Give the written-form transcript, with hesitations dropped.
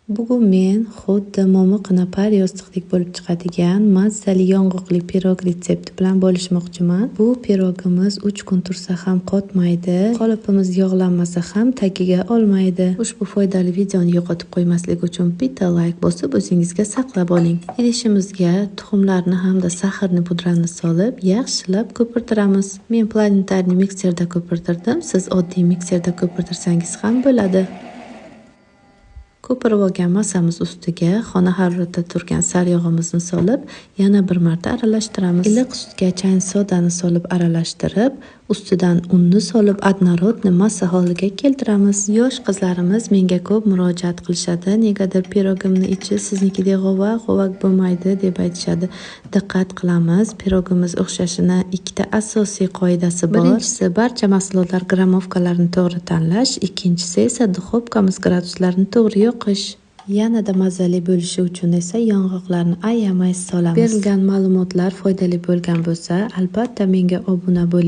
Bugun men xuddi momiqinapar yostiqdek bo'lib chiqadigan mazali yong'oqli pirog retsepti bilan bo'lishmoqchiman. Bu pirogimiz 3 kun tursa ham qotmaydi, qolipimiz yog'lanmasa ham tagiga olmaydi. Ushbu foydali videoni yo'qotib qo'ymaslik uchun bitta like bosib o'zingizga saqlab oling. Idishimizga tuxumlarni hamda saxarni pudrani solib, yaxshilab ko'pirtiramiz. Men planetarni mikserda ko'pirtirdim, siz oddiy mikserda ko'pirtirsangiz ham bo'ladi. Ko'pirib olgan massamiz ustiga xona haroratida turgan saryog'imizni solib, yana bir marta aralashtiramiz. Iliq sutga chayin sodani solib aralashtirib, ustidan unni solib odnorodni massa holiga keltiramiz. Yosh qizlarimiz menga ko'p murojaat qilishadi. Negadir pirogimni ichi siznikidek g'ovak bo'lmaydi deb aytishadi. Diqqat qilamiz. Pirogimiz o'xshashini ikkita asosiy qoidasi bor. Birinchisi barcha mahsulotlar gramovkalarini to'g'ri tanlash, ikkinchisi esa duxovkamiz graduslarini to'g'ri yoqish. Yanada mazali bo'lishi uchun esa yong'oqlarni ayamay solamiz. Berilgan ma'lumotlar foydali bo'lgan bo'lsa, albatta menga obuna bo'ling.